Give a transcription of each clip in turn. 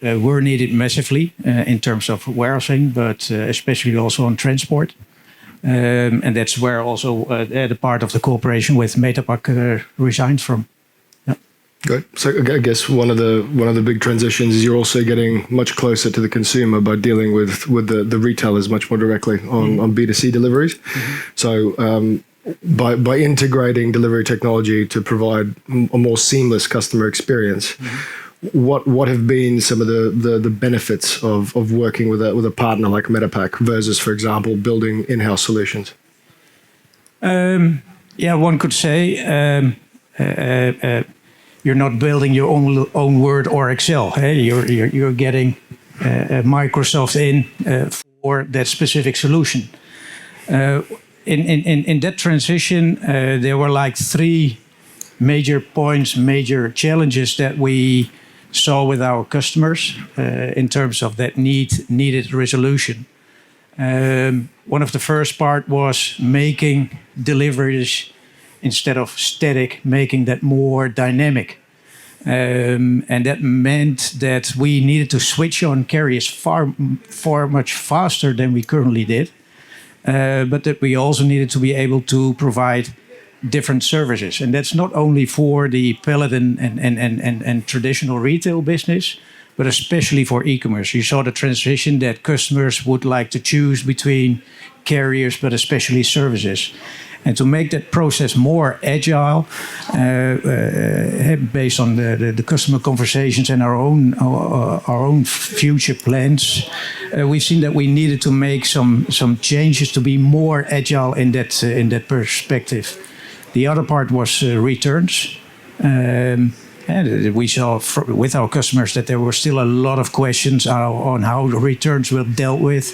were needed massively in terms of warehousing, but especially also on transport. And that's where also the part of the cooperation with Metapack resigned from. Yeah. Good. So I guess one of the big transitions is you're also getting much closer to the consumer by dealing with the retailers much more directly on B2C deliveries. So by integrating delivery technology to provide a more seamless customer experience, what have been some of the benefits of working with a partner like Metapack versus, for example, building in-house solutions? One could say you're not building your own Word or Excel. Hey? You're getting Microsoft in for that specific solution. In that transition, there were like 3 major points, major challenges that we saw with our customers in terms of that needed resolution. One of the first part was making deliveries, instead of static, making that more dynamic. And that meant that we needed to switch on carriers far much faster than we currently did. But that we also needed to be able to provide different services. And that's not only for the pallet and traditional retail business, but especially for e-commerce. You saw the transition that customers would like to choose between carriers, but especially services. And to make that process more agile, based on the customer conversations and our own future plans, we've seen that we needed to make some changes to be more agile in that perspective. The other part was returns. And we saw with our customers that there were still a lot of questions on how the returns were dealt with.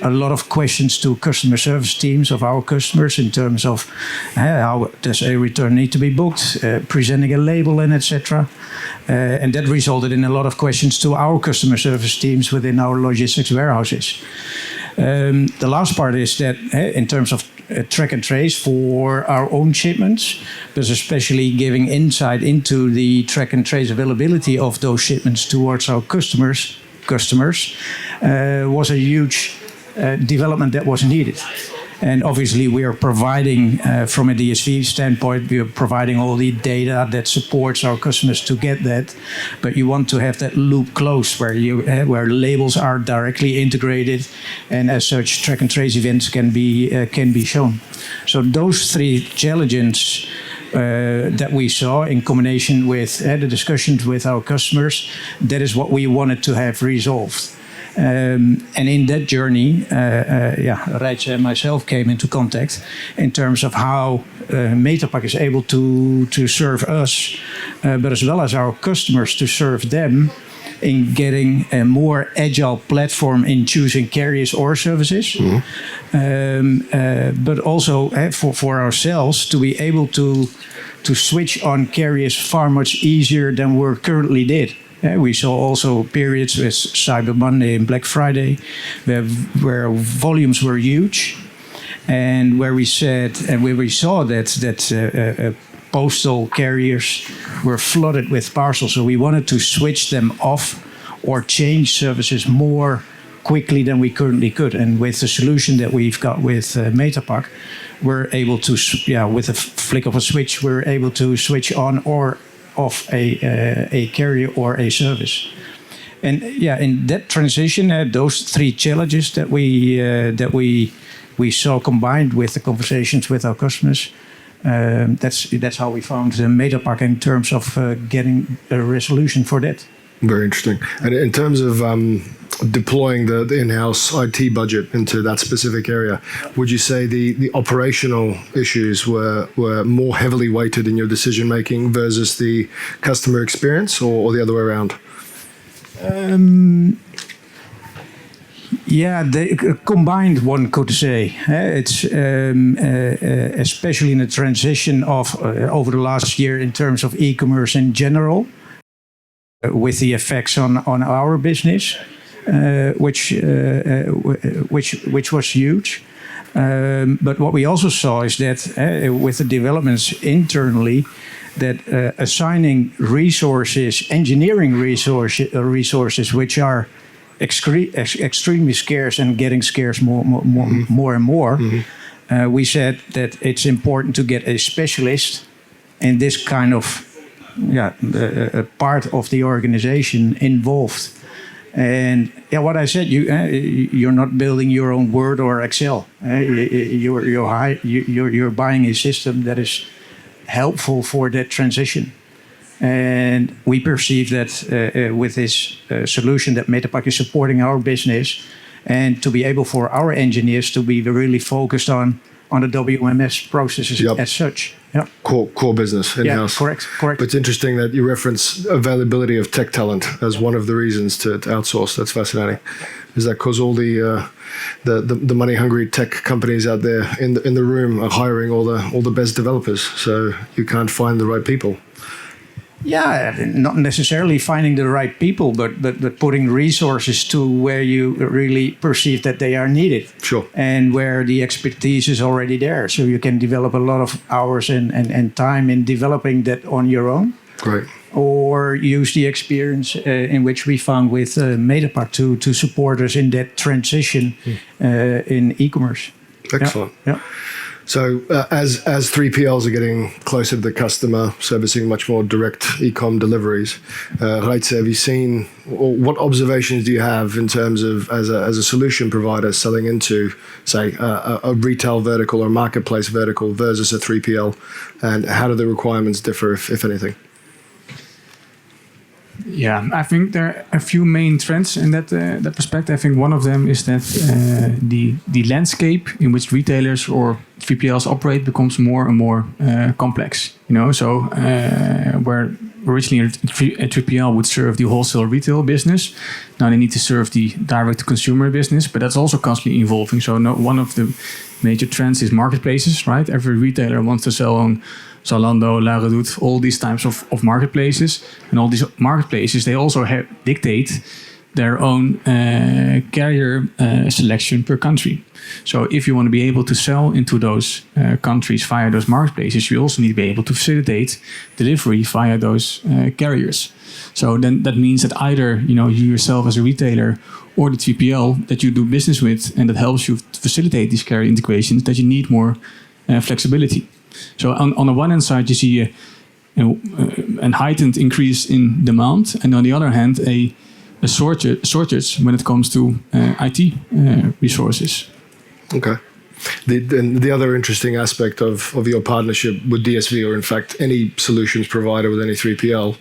A lot of questions to customer service teams of our customers in terms of how does a return need to be booked, presenting a label, and etc. And that resulted in a lot of questions to our customer service teams within our logistics warehouses. The last part is that in terms of track and trace for our own shipments, but especially giving insight into the track and trace availability of those shipments towards our customers was a huge development that was needed. And obviously we are providing, from a DSV standpoint, we are providing all the data that supports our customers to get that. But you want to have that loop closed where labels are directly integrated, and as such, track and trace events can be shown. So those 3 challenges that we saw in combination with the discussions with our customers, that is what we wanted to have resolved. And in that journey, Reitse and myself came into contact in terms of how Metapack is able to serve us, but as well as our customers to serve them in getting a more agile platform in choosing carriers or services. But also for ourselves to be able to switch on carriers far much easier than we currently did. We saw also periods with Cyber Monday and Black Friday where volumes were huge, and where we saw that postal carriers were flooded with parcels. So we wanted to switch them off or change services more quickly than we currently could. And with the solution that we've got with Metapack, we're able to, with a flick of a switch, we're able to switch on or off a carrier or a service. And in that transition, those 3 challenges that we saw combined with the conversations with our customers, that's how we found the Metapack in terms of getting a resolution for that. Very interesting. And in terms of deploying the in-house IT budget into that specific area, would you say the operational issues were more heavily weighted in your decision making versus the customer experience, or the other way around? They combined, one could say. It's especially in the transition of over the last year in terms of e-commerce in general, with the effects on our business, which was huge. But what we also saw is that with the developments internally, that assigning resources, engineering resources, which are extremely scarce and getting scarce more and more, we said that it's important to get a specialist in this kind of part of the organization involved. And what I said, you're not building your own Word or Excel. You're buying a system that is helpful for that transition. And we perceive that with this solution that Metapack is supporting our business, and to be able for our engineers to be really focused on the WMS processes as such. Yeah. Core business in-house. Correct. But it's interesting that you reference availability of tech talent as one of the reasons to outsource. That's fascinating. Is that because all the money-hungry tech companies out there in the room are hiring all the best developers, so you can't find the right people? Yeah, not necessarily finding the right people, but putting resources to where you really perceive that they are needed. Sure. And where the expertise is already there. So you can develop a lot of hours and time in developing that on your own. Great. Or use the experience in which we found with Metapack to support us in that transition in e-commerce. Excellent. Yeah. So as 3PLs are getting closer to the customer, servicing much more direct e-com deliveries, Reitse, have you seen, or what observations do you have in terms of as a solution provider selling into, say, a retail vertical or marketplace vertical versus a 3PL, and how do the requirements differ, if anything? Yeah, I think there are a few main trends in that perspective. I think one of them is that the landscape in which retailers or 3PLs operate becomes more and more complex. So where originally a 3PL would serve the wholesale retail business, now they need to serve the direct-to-consumer business, but that's also constantly evolving. So one of the major trends is marketplaces, right? Every retailer wants to sell on Zalando, La Redoute, all these types of marketplaces. And all these marketplaces, they also dictate their own carrier selection per country. So if you want to be able to sell into those countries via those marketplaces, you also need to be able to facilitate delivery via those carriers. So then that means that either you yourself as a retailer or the 3PL that you do business with, and that helps you to facilitate these carrier integrations, that you need more flexibility. So on the one hand side, you see a heightened increase in demand, and on the other hand, a shortage when it comes to IT resources. Okay. The other interesting aspect of your partnership with DSV, or in fact any solutions provider with any 3PL,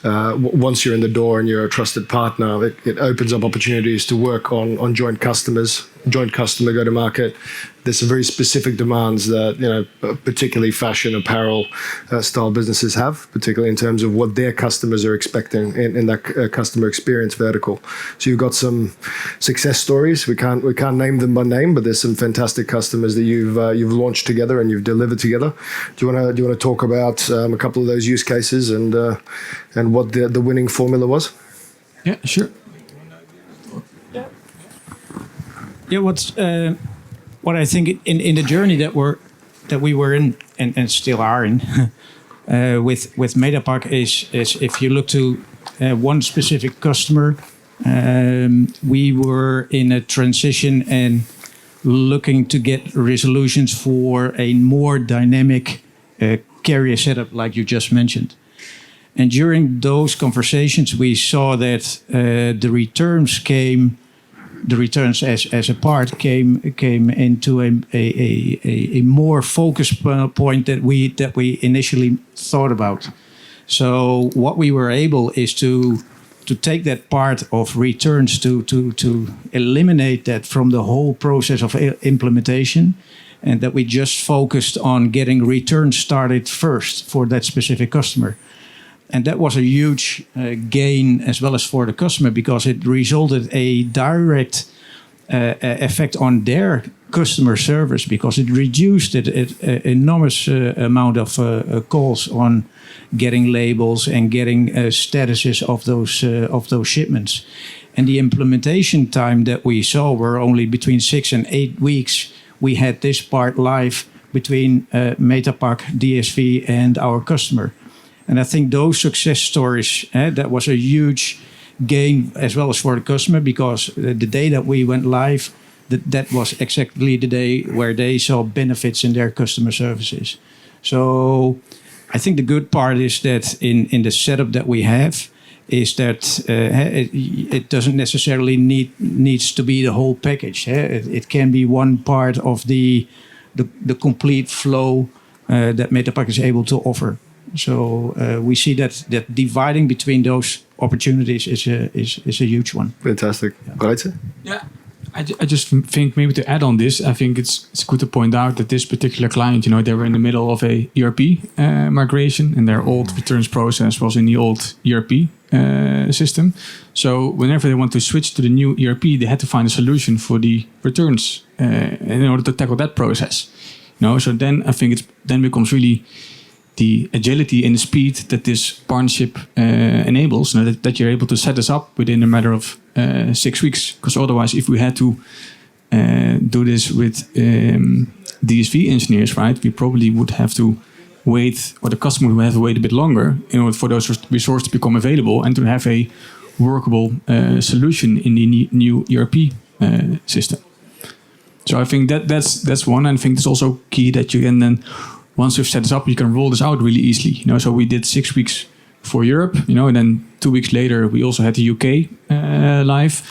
once you're in the door and you're a trusted partner, it opens up opportunities to work on joint customer go-to-market. There's some very specific demands that particularly fashion apparel style businesses have, particularly in terms of what their customers are expecting in that customer experience vertical. So you've got some success stories. We can't name them by name, but there's some fantastic customers that you've launched together and you've delivered together. Do you want to talk about a couple of those use cases and what the winning formula was? Yeah, sure. Yeah, what I think in the journey that we were in and still are in with Metapack is if you look to one specific customer, we were in a transition and looking to get resolutions for a more dynamic carrier setup, like you just mentioned. And during those conversations, we saw that the returns as a part came into a more focused point that we initially thought about. So what we were able is to take that part of returns to eliminate that from the whole process of implementation, and that we just focused on getting returns started first for that specific customer. And that was a huge gain as well as for the customer, because it resulted a direct effect on their customer service, because it reduced an enormous amount of calls on getting labels and getting statuses of those shipments. And the implementation time that we saw were only between 6 and 8 weeks, we had this part live between Metapack DSV and our customer. And I think those success stories, that was a huge gain as well as for the customer, because the day that we went live, that was exactly the day where they saw benefits in their customer services. So I think the good part is that in the setup that we have, is that it doesn't necessarily needs to be the whole package. It can be one part of the complete flow that Metapack is able to offer. So we see that dividing between those opportunities is a huge one. Fantastic. Reitse? Yeah. I just think maybe to add on this, I think it's good to point out that this particular client, they were in the middle of a ERP migration, and their old returns process was in the old ERP system. So whenever they want to switch to the new ERP, they had to find a solution for the returns in order to tackle that process. So then I think it then becomes really the agility and the speed that this partnership enables, that you're able to set this up within a matter of 6 weeks. Because otherwise, if we had to do this with DSV engineers, right, we probably would have to wait, or the customer would have to wait a bit longer in order for those resources to become available and to have a workable solution in the new ERP system. So I think that's one. And I think it's also key that you can then, once you've set this up, you can roll this out really easily. So we did 6 weeks for Europe, and then 2 weeks later, we also had the UK live.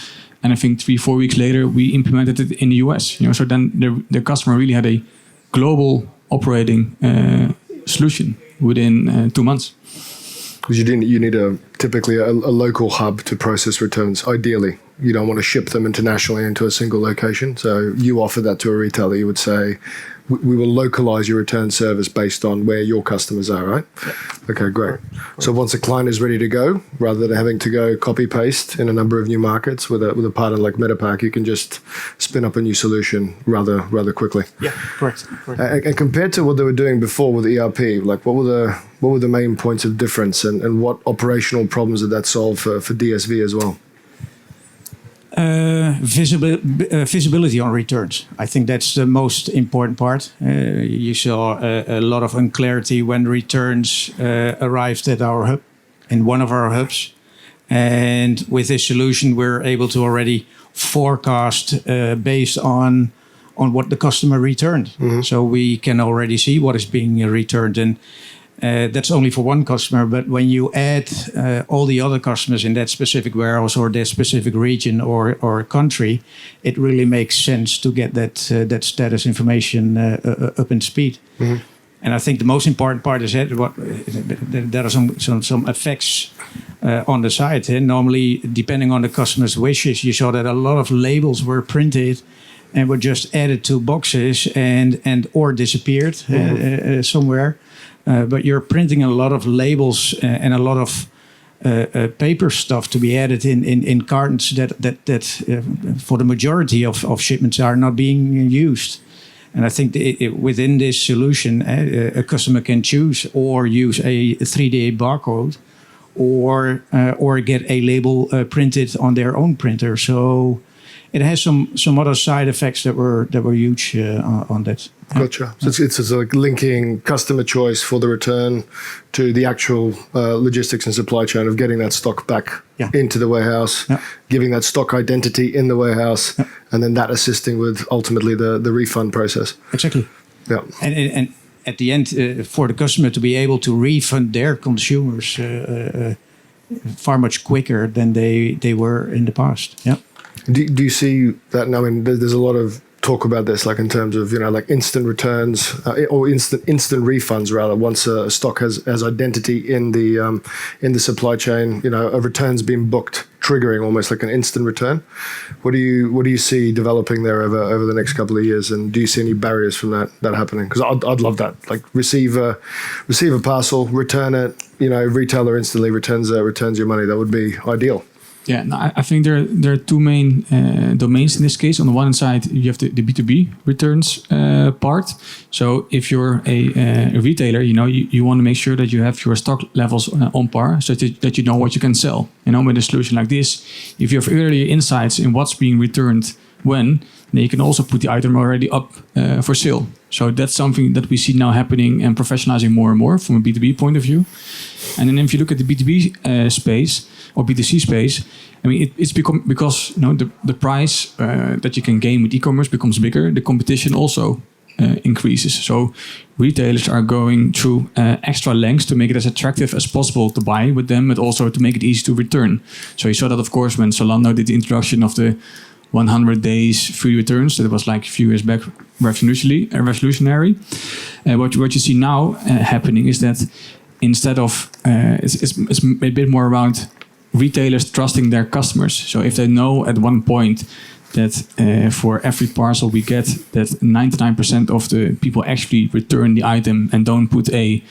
And I think 3-4 weeks later, we implemented it in the US. So then the customer really had a global operating solution within 2 months. Because you need typically a local hub to process returns, ideally. You don't want to ship them internationally into a single location. So you offer that to a retailer. You would say, we will localize your return service based on where your customers are, right? Yeah. Okay, great. So once a client is ready to go, rather than having to go copy-paste in a number of new markets with a partner like Metapack, you can just spin up a new solution rather quickly. Yeah, correct. And compared to what they were doing before with ERP, like what were the main points of difference, and what operational problems did that solve for DSV as well? Visibility on returns. I think that's the most important part. You saw a lot of unclarity when returns arrived at our hub, in one of our hubs. And with this solution, we're able to already forecast based on what the customer returned. Mm-hmm. So we can already see what is being returned. And that's only for one customer, but when you add all the other customers in that specific warehouse or that specific region or country, it really makes sense to get that status information up in speed. Mm-hmm. And I think the most important part is that there are some effects on the site. Normally, depending on the customer's wishes, you saw that a lot of labels were printed and were just added to boxes and or disappeared somewhere. But you're printing a lot of labels and a lot of paper stuff to be added in cartons that for the majority of shipments are not being used. And I think within this solution, a customer can choose or use a 3D barcode or get a label printed on their own printer. So it has some other side effects that were huge on that. Gotcha. So it's like linking customer choice for the return to the actual logistics and supply chain of getting that stock back into the warehouse, giving that stock identity in the warehouse, and then that assisting with ultimately the refund process. Exactly. Yeah. And at the end, for the customer to be able to refund their consumers far much quicker than they were in the past. Yeah. Do you see that? I mean, there's a lot of talk about this, like in terms of like instant returns or instant refunds rather. Once a stock has identity in the supply chain, a return's been booked, triggering almost like an instant return. What do you see developing there over the next couple of years? And do you see any barriers from that happening? Because I'd love that. Like receive a parcel, return it. Retailer instantly returns your money. That would be ideal. Yeah, no, I think there are two main domains in this case. On the one side, you have the B2B returns part. So if you're a retailer, you want to make sure that you have your stock levels on par, so that you know what you can sell. With a solution like this, if you have earlier insights in what's being returned when, then you can also put the item already up for sale. So that's something that we see now happening and professionalizing more and more from a B2B point of view. And then if you look at the B2B space or B2C space, I mean, it's become, because the price that you can gain with e-commerce becomes bigger, the competition also increases. So retailers are going through extra lengths to make it as attractive as possible to buy with them, but also to make it easy to return. So you saw that, of course, when Zalando did the introduction of the 100 days free returns. That was like a few years back, revolutionary. What you see now happening is that instead of, it's a bit more around retailers trusting their customers. So if they know at one point that for every parcel we get, that 99% of the people actually return the item and don't put an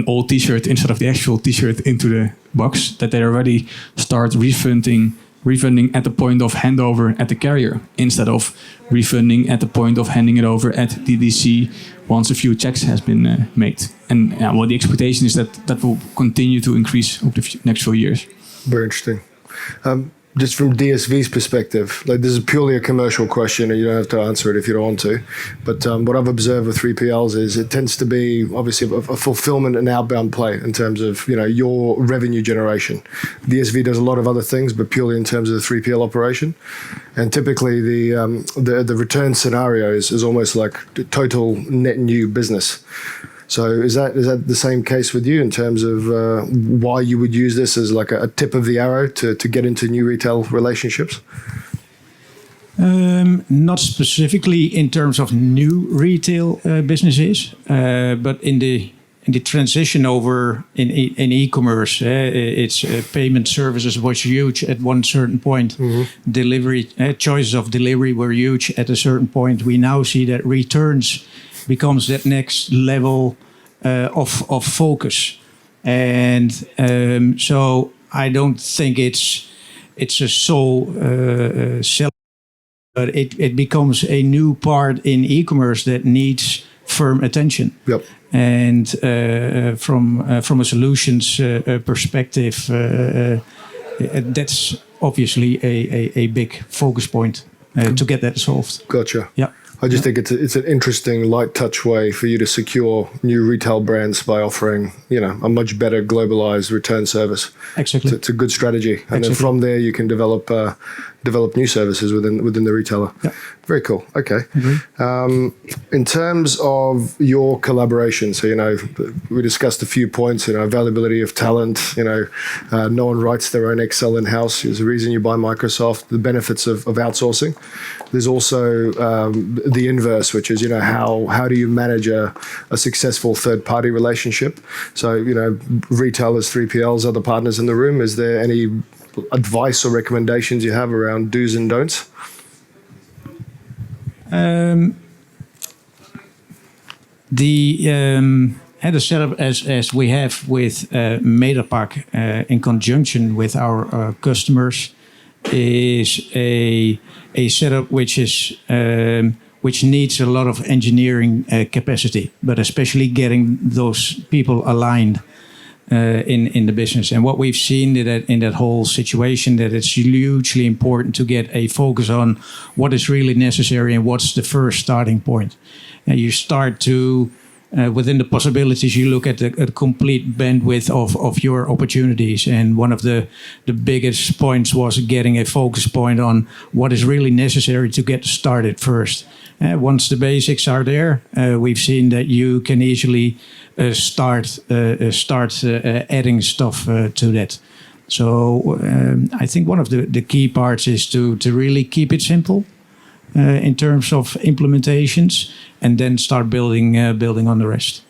old t-shirt instead of the actual t-shirt into the box, that they already start refunding at the point of handover at the carrier, instead of refunding at the point of handing it over at DDC once a few checks has been made. And the expectation is that will continue to increase over the next few years. Very interesting. Just from DSV's perspective, like, this is purely a commercial question, and you don't have to answer it if you don't want to. But what I've observed with 3PLs is it tends to be obviously a fulfillment and outbound play in terms of your revenue generation. DSV does a lot of other things, but purely in terms of the 3PL operation. And typically the return scenarios is almost like total net new business. So is that the same case with you in terms of why you would use this as like a tip of the arrow to get into new retail relationships? Not specifically in terms of new retail businesses, but in the transition over in e-commerce, it's payment services was huge at one certain point. Mm-hmm. Delivery choices of delivery were huge at a certain point. We now see that returns becomes that next level of focus, and so I don't think it's a sole sell, but it becomes a new part in e-commerce that needs firm attention. Yep. And from a solutions perspective, that's obviously a big focus point to get that solved. Gotcha. Yeah. I just think it's an interesting light touch way for you to secure new retail brands by offering, a much better globalized return service. Exactly. It's a good strategy. And then from there you can develop new services within the retailer. Yeah. Very cool. Okay. Mm-hmm. In terms of your collaboration, so, we discussed a few points, availability of talent, no one writes their own Excel in-house. There's a reason you buy Microsoft, the benefits of outsourcing. There's also the inverse, which is, how do you manage a successful third-party relationship? So, retailers, 3PLs, other partners in the room, is there any advice or recommendations you have around do's and don'ts? The setup as we have with Metapack in conjunction with our customers is a setup which needs a lot of engineering capacity, but especially getting those people aligned in the business. And what we've seen in that whole situation, that it's hugely important to get a focus on what is really necessary and what's the first starting point. And you start to, within the possibilities, you look at the complete bandwidth of your opportunities. And one of the biggest points was getting a focus point on what is really necessary to get started first. Once the basics are there, we've seen that you can easily start adding stuff to that. So I think one of the key parts is to really keep it simple in terms of implementations, and then start building on the rest.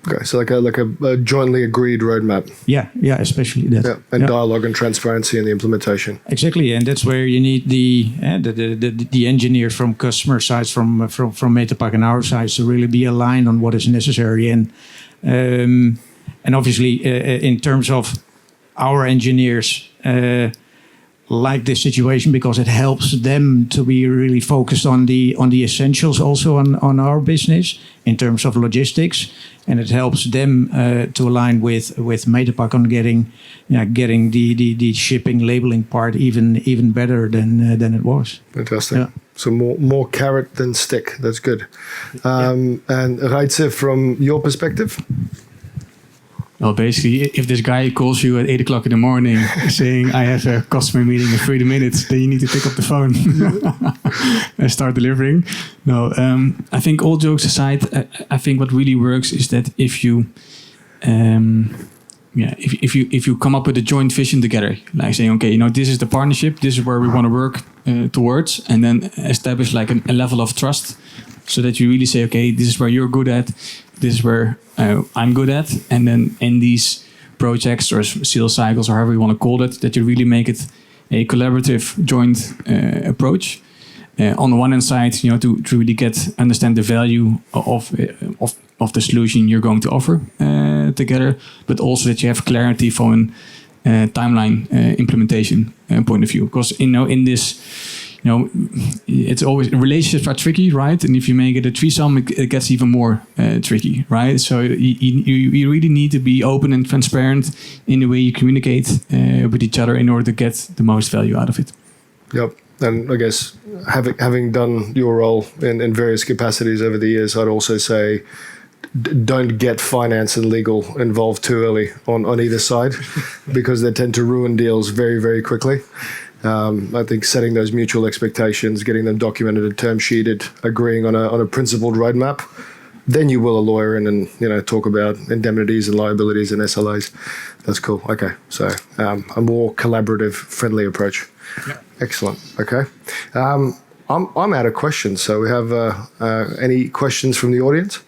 Okay, so like a jointly agreed roadmap. Yeah, especially that. Yeah, and dialogue and transparency in the implementation. Exactly, and that's where you need the engineers from customer sides, from Metapack and our sides, to really be aligned on what is necessary. And obviously, in terms of our engineers, like this situation because it helps them to be really focused on the essentials also on our business in terms of logistics, and it helps them to align with Metapack on getting the shipping labeling part even better than it was. Fantastic. Yeah. So more carrot than stick. That's good. And Reitse, from your perspective? Well, basically, if this guy calls you at 8 o'clock in the morning saying, I have a customer meeting in 30 minutes, then you need to pick up the phone and start delivering. No, I think all jokes aside, I think what really works is that if you come up with a joint vision together, like saying, okay, this is the partnership, this is where we want to work towards, and then establish like a level of trust so that you really say, okay, this is where you're good at, this is where I'm good at, and then in these projects or sales cycles or however you want to call it, that you really make it a collaborative joint approach. On the one hand side, to really understand the value of the solution you're going to offer together, but also that you have clarity from a timeline implementation point of view. Because in this, it's always relationships are tricky, right? And if you make it a threesome, it gets even more tricky, right? So you really need to be open and transparent in the way you communicate with each other in order to get the most value out of it. Yep. And I guess having done your role in various capacities over the years, I'd also say don't get finance and legal involved too early on either side because they tend to ruin deals very, very quickly. I think setting those mutual expectations, getting them documented and term sheeted, agreeing on a principled roadmap, then you will a lawyer in and talk about indemnities and liabilities and SLAs. That's cool. Okay, so a more collaborative, friendly approach. Yeah. Excellent. Okay, I'm out of questions. So we have any questions from the audience?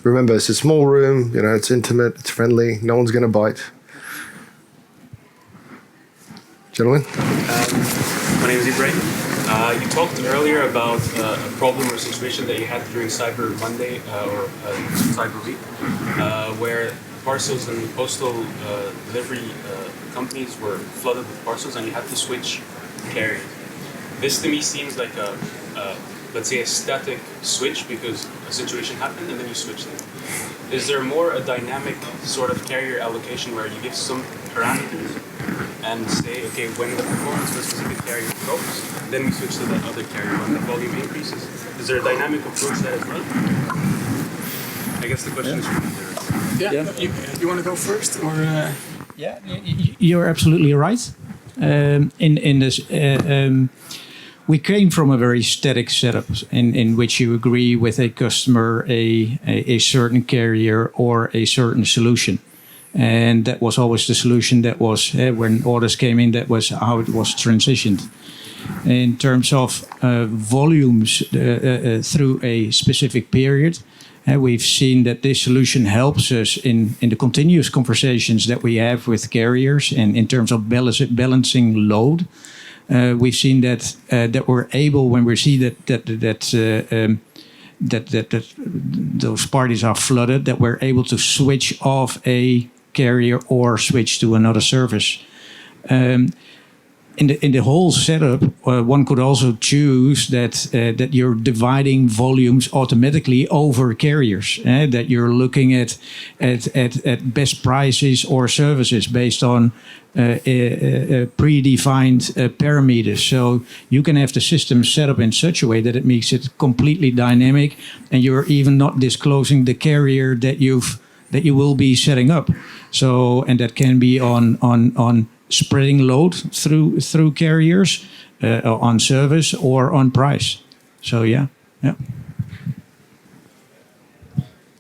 Remember, it's a small room. It's intimate. It's friendly. No one's going to bite. Gentlemen? My name is Ibrahim. You talked earlier about a problem or situation that you had during Cyber Monday or Cyber Week, where parcels and postal delivery companies were flooded with parcels and you had to switch carriers. This to me seems like let's say a static switch because a situation happened and then you switched it. Is there more a dynamic sort of carrier allocation where you give some parameters and say, okay, when the performance of a specific carrier drops, then we switch to that other carrier when the volume increases? Is there a dynamic approach to that as well? I guess the question is for you. Yeah. You want to go first, or? Yeah, you're absolutely right. In this, we came from a very static setup in which you agree with a customer a certain carrier or a certain solution. And that was always the solution that was, when orders came in, that was how it was transitioned. In terms of volumes through a specific period, we've seen that this solution helps us in the continuous conversations that we have with carriers and in terms of balancing load. We've seen that we're able, when we see that those parties are flooded, that we're able to switch off a carrier or switch to another service. In the whole setup, one could also choose that you're dividing volumes automatically over carriers. That you're looking at best prices or services based on predefined parameters. So you can have the system set up in such a way that it makes it completely dynamic, and you're even not disclosing the carrier that you will be setting up. So, and that can be on spreading load through carriers, on service or on price. So yeah. Yeah,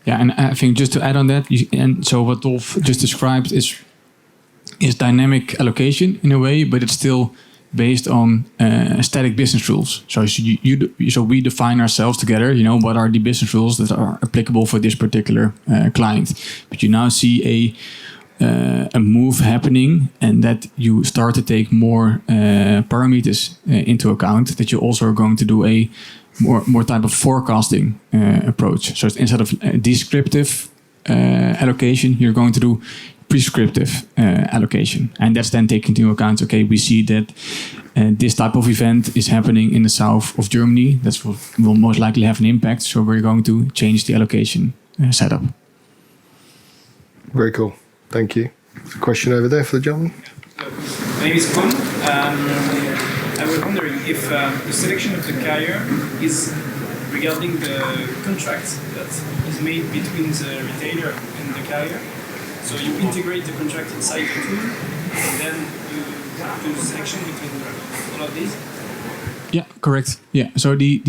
and I think just to add on that, so what Dolf just described is dynamic allocation in a way, but it's still based on static business rules. So we define ourselves together. What are the business rules that are applicable for this particular client? But you now see a move happening, and that you start to take more parameters into account. That you also are going to do a more type of forecasting approach. So instead of descriptive allocation, you're going to do prescriptive allocation, and that's then taken into account. Okay, we see that this type of event is happening in the south of Germany. That will most likely have an impact. So we're going to change the allocation setup. Very cool. Thank you. A question over there for the gentleman. My name is Kon. I was wondering if the selection of the carrier is regarding the contract that is made between the retailer and the carrier. So you integrate the contract inside the tool, and then you do the selection between all of these. Yeah, correct. Yeah, so the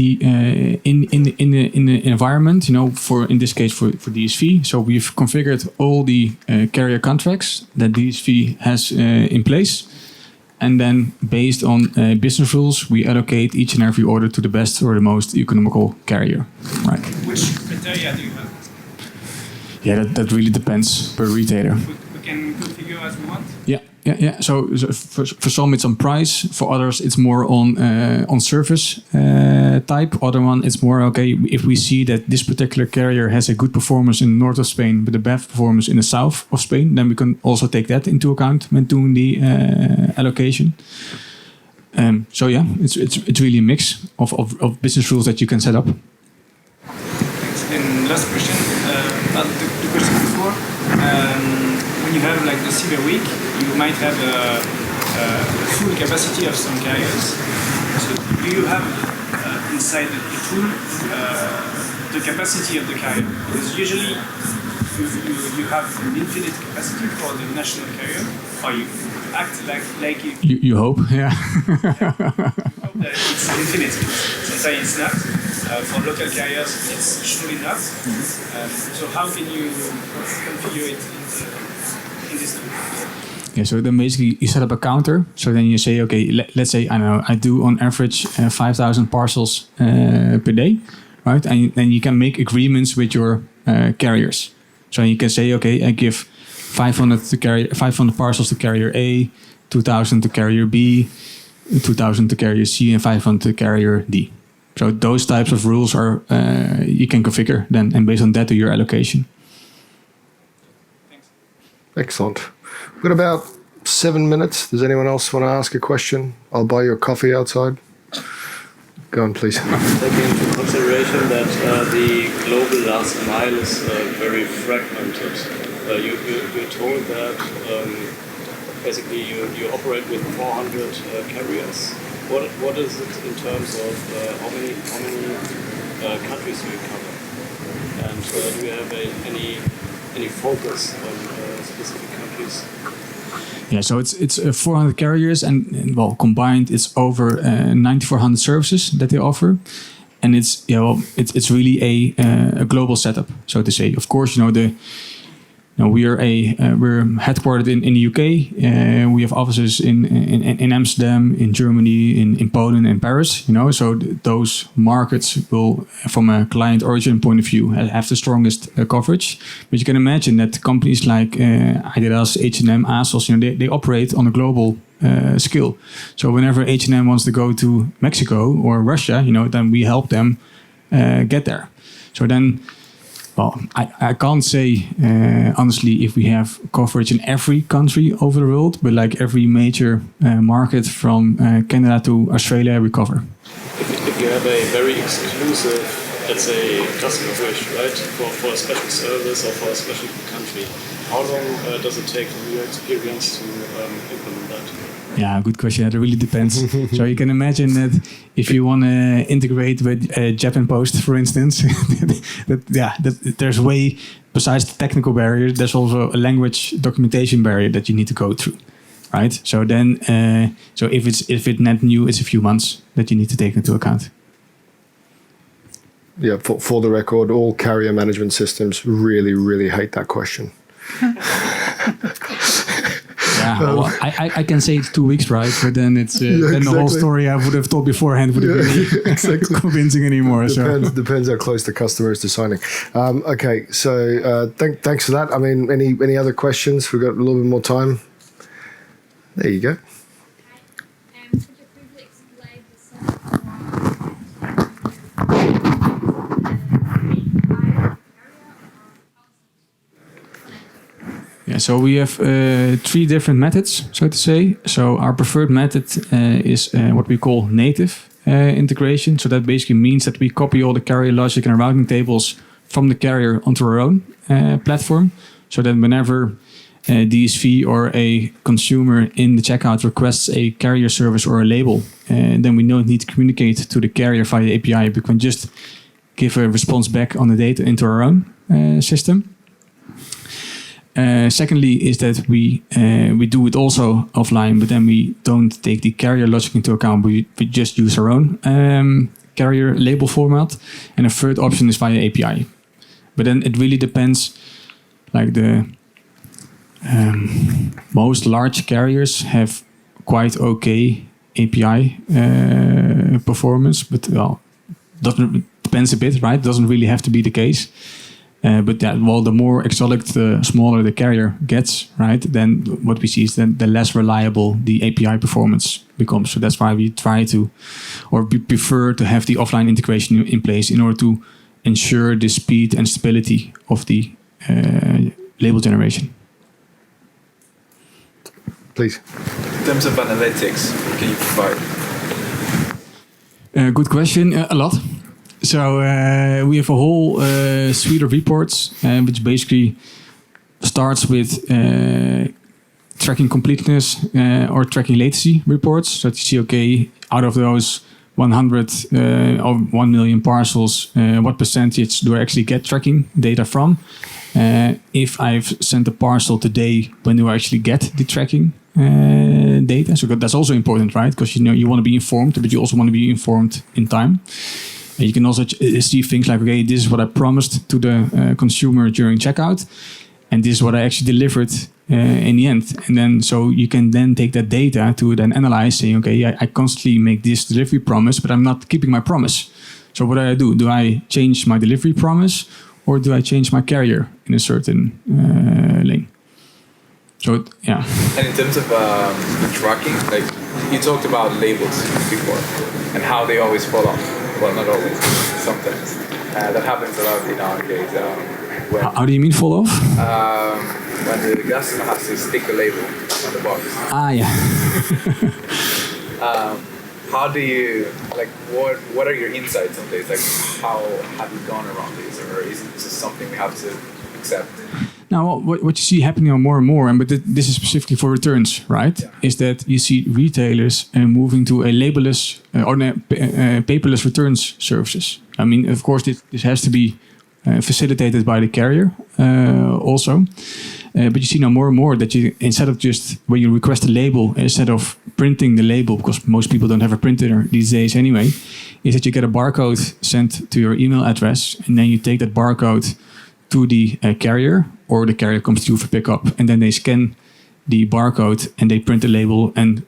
in the environment, for in this case for DSV, so we've configured all the carrier contracts that DSV has in place, and then based on business rules, we allocate each and every order to the best or the most economical carrier. Right. Which criteria do you have? Yeah, that really depends per retailer. We can configure as we want. Yeah. So for some it's on price. For others it's more on service type. Other one it's more okay. If we see that this particular carrier has a good performance in the north of Spain, but a bad performance in the south of Spain, then we can also take that into account when doing the allocation. So yeah, it's really a mix of business rules that you can set up. Thanks. And last question. The question before. When you have like the Cyber Week, you might have a full capacity of some carriers. So do you have inside the tool the capacity of the carrier? Because usually you have an infinite capacity for the national carrier, or you act like you hope, yeah. It's infinite. Sometimes it's not. For local carriers, it's surely not. So how can you configure it in this tool? Yeah, so then basically you set up a counter. So then you say, okay, let's say, I don't know, I do on average 5,000 parcels per day, right? And then you can make agreements with your carriers. So you can say, okay, I give 500 parcels to carrier A, 2,000 to carrier B, 2,000 to carrier C, and 500 to carrier D. So those types of rules are you can configure then, and based on that do your allocation. Thanks. Excellent. We've got about 7 minutes. Does anyone else want to ask a question? I'll buy you a coffee outside. Go on, please. Taking into consideration that the global last mile is very fragmented, you told that basically you operate with 400 carriers. What is it in terms of how many countries do you cover? And do you have any focus on specific countries? Yeah, so it's 400 carriers, and well, combined it's over 9,400 services that they offer, and it's really a global setup, so to say. Of course, we're headquartered in the UK. We have offices in Amsterdam, in Germany, in Poland, and Paris. So those markets will, from a client origin point of view, have the strongest coverage. But you can imagine that companies like Adidas, H&M, ASOS, they operate on a global scale. So whenever H&M wants to go to Mexico or Russia, then we help them get there. So then. Well, I can't say honestly if we have coverage in every country over the world, but like every major market from Canada to Australia, we cover. If you have a very exclusive, let's say, customer wish, right, for a special service or for a special country, how long does it take from your experience to implement that? Yeah, good question. It really depends. So you can imagine that if you want to integrate with Japan Post, for instance, that there's way, besides the technical barrier, there's also a language documentation barrier that you need to go through, right? So then, if it's not new, it's a few months that you need to take into account. Yeah, for the record, all carrier management systems really, really hate that question. Yeah, well, I can say it's 2 weeks, right? But then it's then the whole story I would have told beforehand would have been exactly convincing anymore. Depends how close the customer is to signing. Okay, so thanks for that. I mean, any other questions? We've got a little bit more time. There you go. Could you briefly explain the setup So we have 3 different methods, so to say. So our preferred method is what we call native integration. So that basically means that we copy all the carrier logic and routing tables from the carrier onto our own platform. So that whenever DSV or a consumer in the checkout requests a carrier service or a label, then we don't need to communicate to the carrier via the API. We can just give a response back on the data into our own system. Secondly is that we do it also offline, but then we don't take the carrier logic into account. We just use our own carrier label format. And a third option is via API. But then it really depends, like the most large carriers have quite okay API performance, but well, depends a bit, right? Doesn't really have to be the case. But yeah, well, the more exotic, the smaller the carrier gets, right? Then what we see is that the less reliable the API performance becomes. So that's why we try to, or we prefer to have the offline integration in place in order to ensure the speed and stability of the label generation. Please. In terms of analytics, what can you provide? Good question. A lot. So we have a whole suite of reports, which basically starts with tracking completeness or tracking latency reports. So that you see, okay, out of those 100 or 1 million parcels, what percentage do I actually get tracking data from? If I've sent a parcel today, when do I actually get the tracking data? So that's also important, right? Because you want to be informed, but you also want to be informed in time. And you can also see things like, okay, this is what I promised to the consumer during checkout, and this is what I actually delivered in the end. And then, so you can then take that data to then analyze, saying, okay, I constantly make this delivery promise, but I'm not keeping my promise. So what do? Do I change my delivery promise, or do I change my carrier in a certain lane? So yeah. And in terms of the tracking, like you talked about labels before and how they always fall off. Well, not always, sometimes. That happens a lot in our case. How do you mean fall off? When the customer has to stick a label on the box. Ah, yeah. How do you, like, what are your insights on this? Like, how have you gone around this? Or is this something we have to accept? Now, what you see happening more and more, but this is specifically for returns, right? Yeah. Is that you see retailers moving to a labelless or paperless returns services. I mean, of course, this has to be facilitated by the carrier also. But you see now more and more that you, instead of just when you request a label, instead of printing the label, because most people don't have a printer these days anyway, is that you get a barcode sent to your email address, and then you take that barcode to the carrier, or the carrier comes to you for pickup, and then they scan the barcode and they print the label and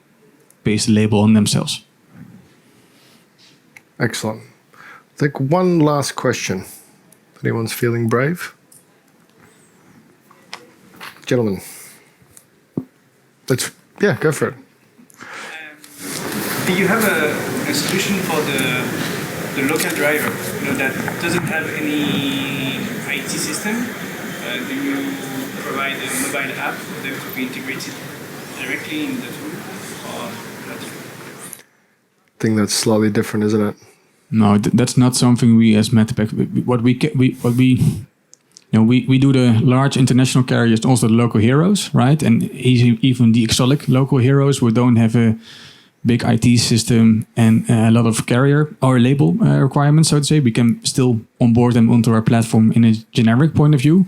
paste the label on themselves. Excellent. I think one last question. If anyone's feeling brave. Gentlemen. Go for it. Do you have a solution for the local driver, that doesn't have any IT system? Do you provide a mobile app for them to be integrated directly in the tool, or not? I think that's slightly different, isn't it? No, that's not something we as Metapack. We do the large international carriers, also the local heroes, right? And even the exotic local heroes who don't have a big IT system and a lot of carrier or label requirements, so to say, we can still onboard them onto our platform in a generic point of view.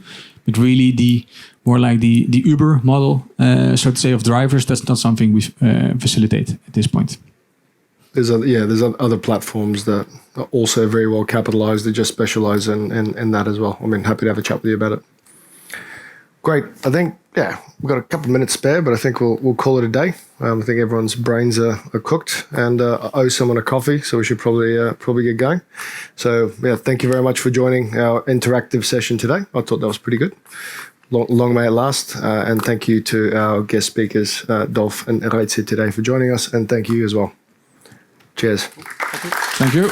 But really, the Uber model, so to say, of drivers, that's not something we facilitate at this point. There's other platforms that are also very well capitalized that just specialize in that as well. I mean, happy to have a chat with you about it. Great. I think, we've got a couple of minutes spare, but I think we'll call it a day. I think everyone's brains are cooked, and I owe someone a coffee, so we should probably get going. So, thank you very much for joining our interactive session today. I thought that was pretty good. Long may it last. And thank you to our guest speakers, Dolf and Reitse today for joining us, and thank you as well. Cheers. Thank you.